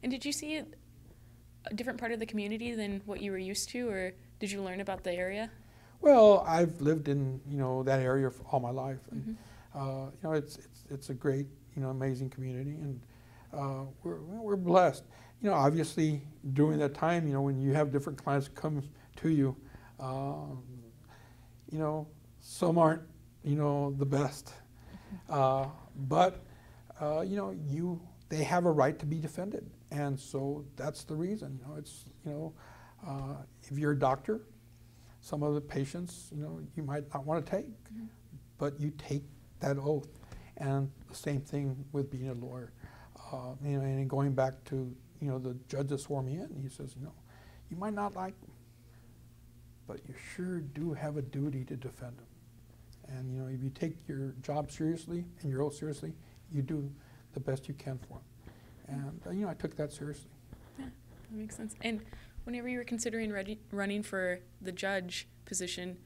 And did you see a different part of the community than what you were used to, or did you learn about the area?
Well, I've lived in, you know, that area for all my life, and
mm-hmm.
You know, it's a great, you know, amazing community, and we're blessed. You know, obviously during that time, you know, when you have different clients come to you, you know, some aren't, you know, the best, but you know, they have a right to be defended, and so that's the reason. You know, it's, you know, if you're a doctor, some of the patients, you know, you might not want to take, mm-hmm. but you take that oath, and the same thing with being a lawyer. You know, and going back to, you know, the judge that swore me in, he says, you know, you might not like them, but you sure do have a duty to defend them. And you know, if you take your job seriously and your oath seriously, you do the best you can for them. And you know, I took that seriously.
Yeah, that makes sense. And whenever you were considering running for the judge position,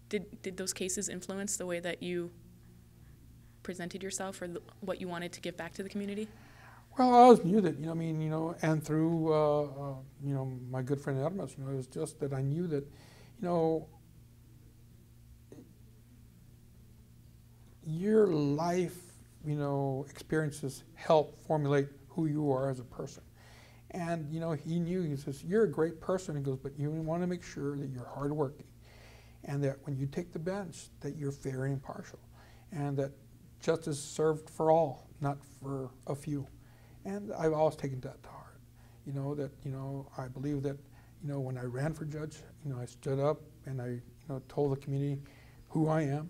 did those cases influence the way that you presented yourself, or what you wanted to give back to the community?
Well, I always knew that, you know, I mean, you know, and through, you know, my good friend Advocacy, you know, it was just that I knew that, you know, your life, you know, experiences help formulate who you are as a person. And, you know, he knew, he says, you're a great person. He goes, but you want to make sure that you're hardworking, and that when you take the bench, that you're fair and impartial, and that justice is served for all, not for a few. And I've always taken that to heart. You know, that, you know, I believe that, you know, when I ran for judge, you know, I stood up and I, you know, told the community who I am,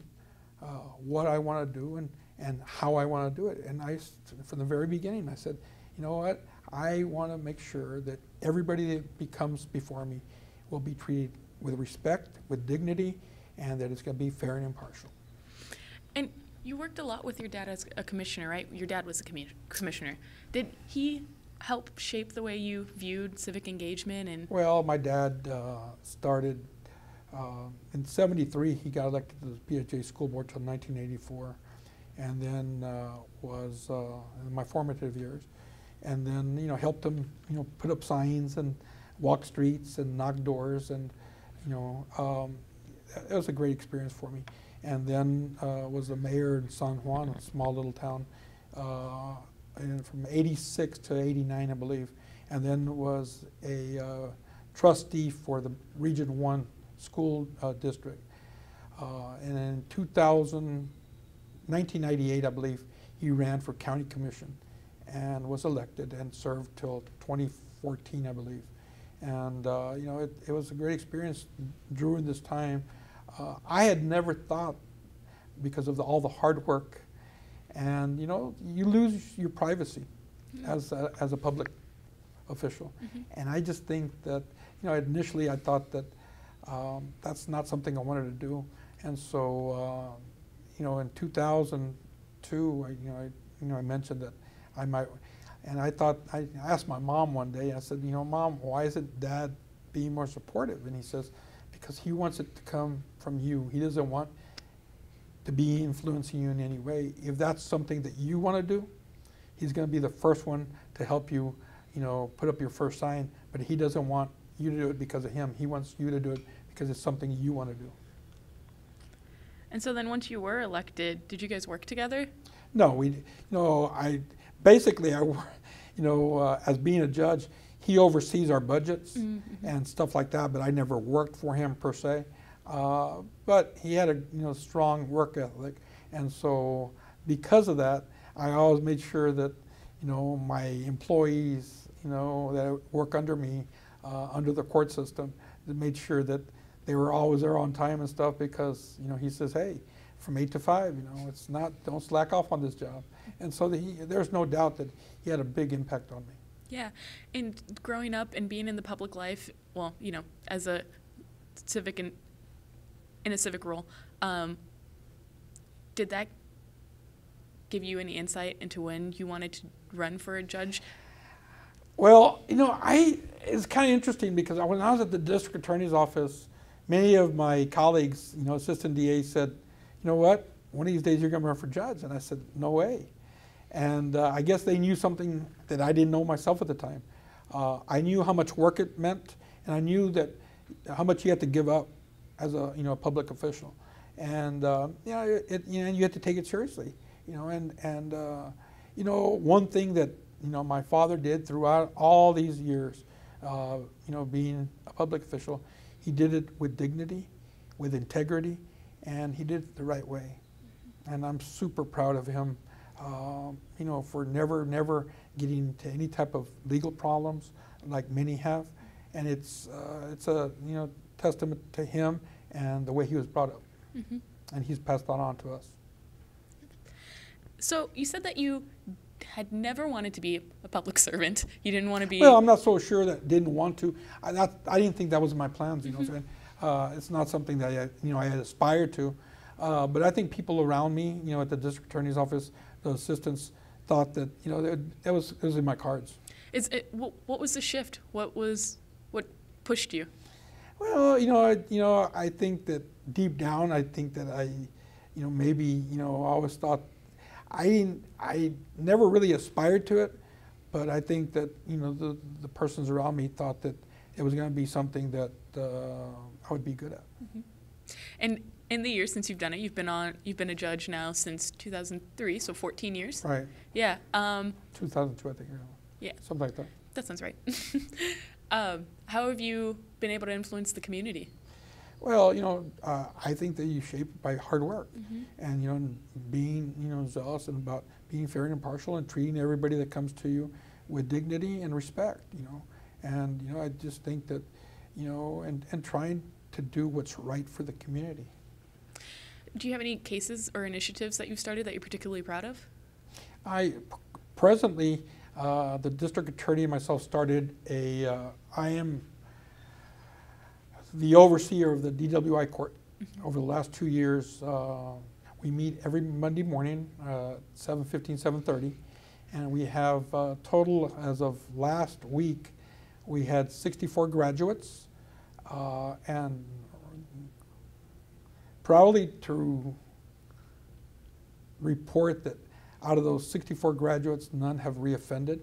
what I want to do, and how I want to do it. And I, from the very beginning, I said, you know what, I want to make sure that everybody that comes before me will be treated with respect, with dignity, and that it's going to be fair and impartial.
And you worked a lot with your dad as a commissioner, right? Your dad was a commissioner. Did he help shape the way you viewed civic engagement? And
well, my dad started in '73. He got elected to the PHA school board till 1984, and then was in my formative years, and then, you know, helped him, you know, put up signs and walk streets and knock doors, and you know, it was a great experience for me. And then was the mayor in San Juan, a small little town, and from '86 to '89, I believe. And then was a trustee for the Region 1 school district. And in 1998, I believe, he ran for county commission and was elected and served till 2014, I believe. And you know, it was a great experience during this time. I had never thought, because of all the hard work, and you know, you lose your privacy as a public official. And I just think that, you know, initially I thought that that's not something I wanted to do. And so, you know, in 2002, I mentioned that I might, and I thought, I asked my mom one day, I said, you know, Mom, why isn't Dad being more supportive? And he says, because he wants it to come from you. He doesn't want to be influencing you in any way. If that's something that you want to do, he's going to be the first one to help you, you know, put up your first sign, but he doesn't want you to do it because of him. He wants you to do it because it's something you want to do.
And so then once you were elected, did you guys work together?
No, I basically, you know, as being a judge, he oversees our budgets and stuff like that, but I never worked for him per se. But he had a, you know, strong work ethic, and so because of that, I always made sure that, you know, my employees, you know, that work under me, under the court system, that made sure that they were always there on time and stuff, because, you know, he says, hey, from 8 to 5. You know, it's not, don't slack off on this job. And so there's no doubt that he had a big impact on me.
Yeah, and growing up and being in the public life, well, you know, as a civic in a civic role, did that give you any insight into when you wanted to run for a judge?
Well, you know, it's kind of interesting because when I was at the district attorney's office, many of my colleagues, you know, assistant DAs said, you know what, one of these days you're going to run for judge. And I said, no way. And I guess they knew something that I didn't know myself at the time. I knew how much work it meant, and I knew that how much you had to give up as a, you know, a public official. And you know, you know, you had to take it seriously. You know, and you know, one thing that, you know, my father did throughout all these years, you know, being a public official, he did it with dignity, with integrity, and he did it the right way. And I'm super proud of him, you know, for never getting into any type of legal problems like many have. And it's a, you know, testament to him and the way he was brought up. Mm-hmm. And he's passed that on to us.
So you said that you had never wanted to be a public servant. You didn't want to be...
Well, I'm not so sure that didn't want to. I didn't think that was in my plans, you know what I'm saying? It's not something that I had aspired to. But I think people around me, you know, at the district attorney's office, the assistants, thought that, you know, it was in my cards.
What was the shift? What pushed you?
Well, you know, I think that deep down, I think that you know, maybe, you know, I always thought, I never really aspired to it, but I think that, you know, the persons around me thought that it was going to be something that I would be good at.
Mm-hmm. And in the years since you've done it, you've been a judge now since 2003, so 14 years.
Right.
Yeah.
2002, I think.
Yeah.
Something like that.
That sounds right. How have you been able to influence the community?
Well, you know, I think that you shape it by hard work,
mm-hmm.
and, you know, being, you know, zealous and about being fair and impartial and treating everybody that comes to you with dignity and respect, you know. And, you know, I just think that, you know, and trying to do what's right for the community.
Do you have any cases or initiatives that you've started that you're particularly proud of?
Presently, the district attorney and myself started I am the overseer of the DWI court. Mm-hmm. Over the last 2 years, we meet every Monday morning, 7:15, 7:30, and we have total, as of last week, we had 64 graduates, and proudly to report that out of those 64 graduates, none have reoffended,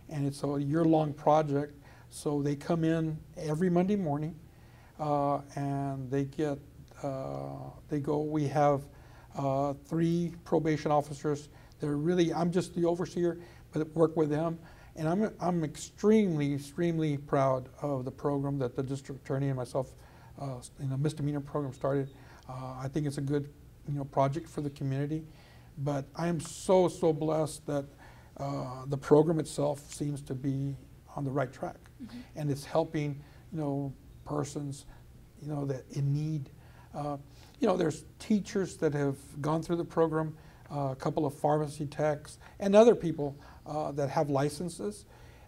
and it's a year-long project. So they come in every Monday morning, and they get, we have 3 probation officers. They're really, I'm just the overseer, but work with them. And I'm extremely proud of the program that the district attorney and myself, in the misdemeanor program started. I think it's a good, you know, project for the community. But I am so blessed that the program itself seems to be on the right track. Mm-hmm. And it's helping, you know, persons, you know, that in need. You know, there's teachers that have gone through the program, a couple of pharmacy techs, and other people that have licenses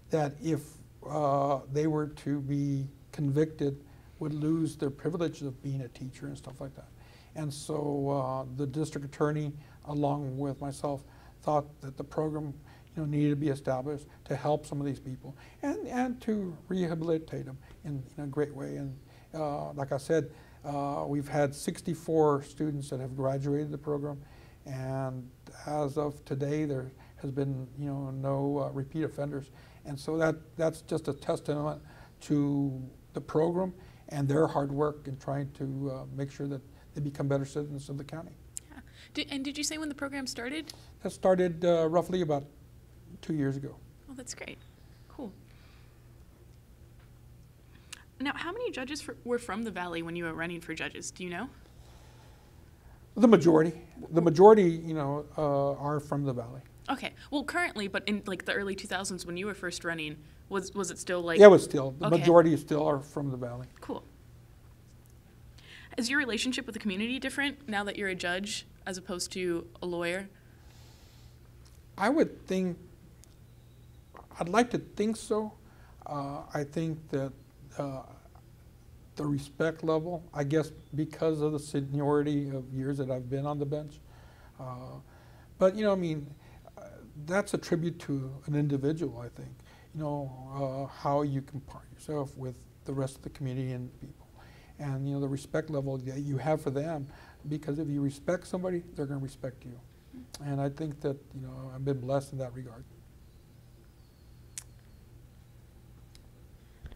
that if they were to be convicted would lose their privilege of being a teacher and stuff like that. And so the district attorney, along with myself, thought that the program, you know, needed to be established to help some of these people and to rehabilitate them in a great way. And like I said, we've had 64 students that have graduated the program, and as of today, there has been, you know, no repeat offenders. And so that's just a testament to the program and their hard work in trying to make sure that they become better citizens of the county.
Yeah. And did you say when the program started?
That started roughly about 2 years ago.
Oh, that's great. Cool. Now, how many judges were from the Valley when you were running for judges? Do you know?
The majority. The majority, you know, are from the Valley.
Okay. Well, currently, but in like the early 2000s when you were first running, was it still like?
Yeah, it was still. The
okay.
majority still are from the Valley.
Cool. Is your relationship with the community different now that you're a judge as opposed to a lawyer?
I would think, I'd like to think so. I think that the respect level, I guess because of the seniority of years that I've been on the bench. But, you know, I mean, that's a tribute to an individual, I think. You know, how you compare yourself with the rest of the community and people. And, you know, the respect level that you have for them, because if you respect somebody, they're going to respect you. And I think that, you know, I've been blessed in that regard.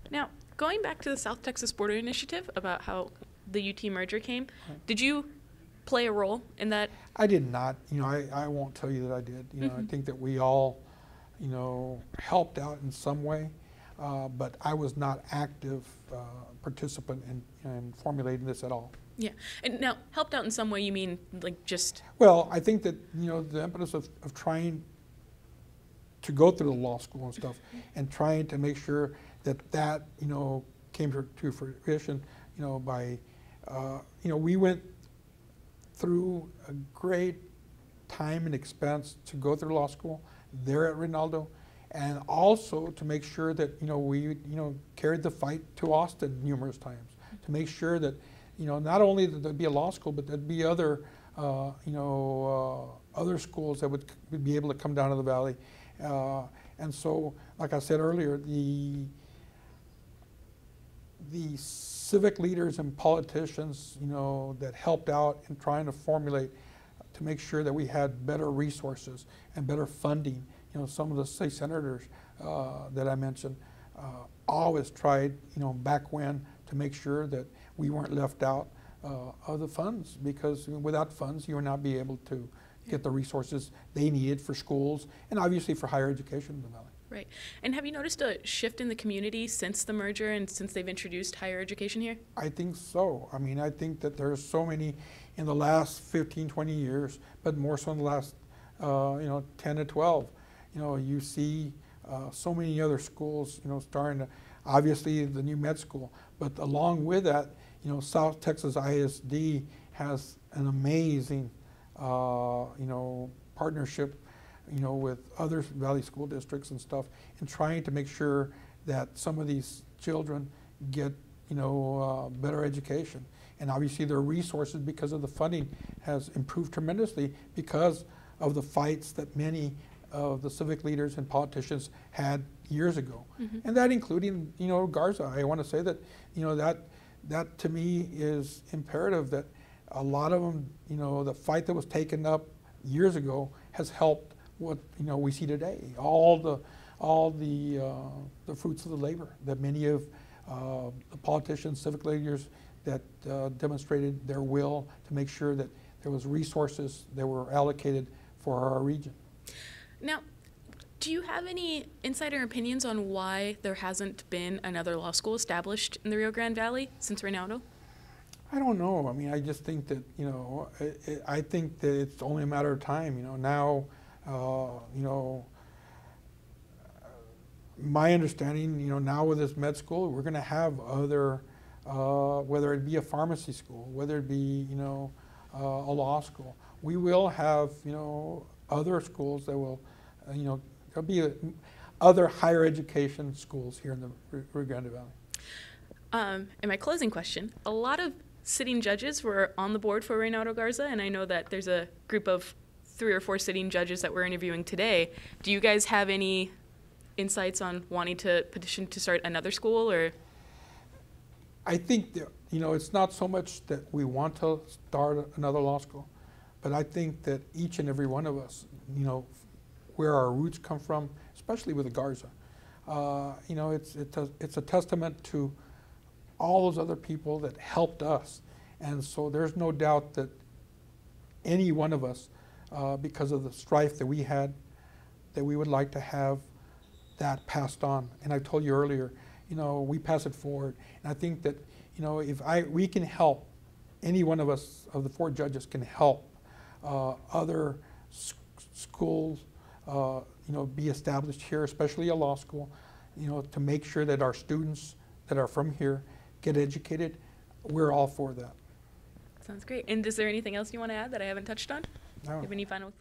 Now, going back to the South Texas Border Initiative about how the UT merger came, did you play a role in that?
I did not. You know, I won't tell you that I did. You know, I think that we all, you know, helped out in some way, but I was not active participant in formulating this at all.
Yeah, and now helped out in some way, you mean like just?
Well, I think that, you know, the impetus of trying to go through the law school and stuff and trying to make sure that, you know, came to fruition, you know, by, you know, we went through a great time and expense to go through law school there at Rinaldo, and also to make sure that, you know, we, you know, carried the fight to Austin numerous times to make sure that, you know, not only that there'd be a law school, but there'd be other, you know, other schools that would be able to come down to the valley. And so, like I said earlier, the civic leaders and politicians, you know, that helped out in trying to formulate to make sure that we had better resources and better funding. You know, some of the state senators that I mentioned always tried, you know, back when to make sure that we weren't left out of the funds, because without funds you would not be able to get the resources they needed for schools and obviously for higher education in the valley.
Right. And have you noticed a shift in the community since the merger and since they've introduced higher education here?
I think so. I mean, I think that there's so many in the last 15, 20 years, but more so in the last, you know, 10 to 12. You know, you see so many other schools, you know, starting to, obviously the new med school, but along with that, you know, South Texas ISD has an amazing, you know, partnership, you know, with other Valley school districts and stuff, and trying to make sure that some of these children get, you know, better education. And obviously their resources, because of the funding, has improved tremendously because of the fights that many of the civic leaders and politicians had years ago. And that including, you know, Garza. I want to say that, you know, that to me is imperative, that a lot of them, you know, the fight that was taken up years ago has helped what, you know, we see today. All the fruits of the labor that many of the politicians, civic leaders that demonstrated their will to make sure that there was resources that were allocated for our region.
Now, do you have any insider opinions on why there hasn't been another law school established in the Rio Grande Valley since Rinaldo?
I don't know. I mean, I just think that, you know, I think that it's only a matter of time. You know, now, you know, my understanding, you know, now with this med school, we're going to have other, whether it be a pharmacy school, whether it be, you know, a law school. We will have, you know, other schools that will, you know, there'll be other higher education schools here in the Rio Grande Valley.
And my closing question, a lot of sitting judges were on the board for Reynaldo Garza, and I know that there's a group of 3 or 4 sitting judges that we're interviewing today. Do you guys have any insights on wanting to petition to start another school, or?
I think that, you know, it's not so much that we want to start another law school, but I think that each and every one of us, you know, where our roots come from, especially with the Garza, you know, it's a testament to all those other people that helped us. And so there's no doubt that any one of us, because of the strife that we had, that we would like to have that passed on. And I told you earlier, you know, we pass it forward. And I think that, you know, if we can help, any one of us, of the 4 judges, can help other schools, you know, be established here, especially a law school, you know, to make sure that our students that are from here get educated, we're all for that.
Sounds great. And is there anything else you want to add that I haven't touched on?
No.
You have any final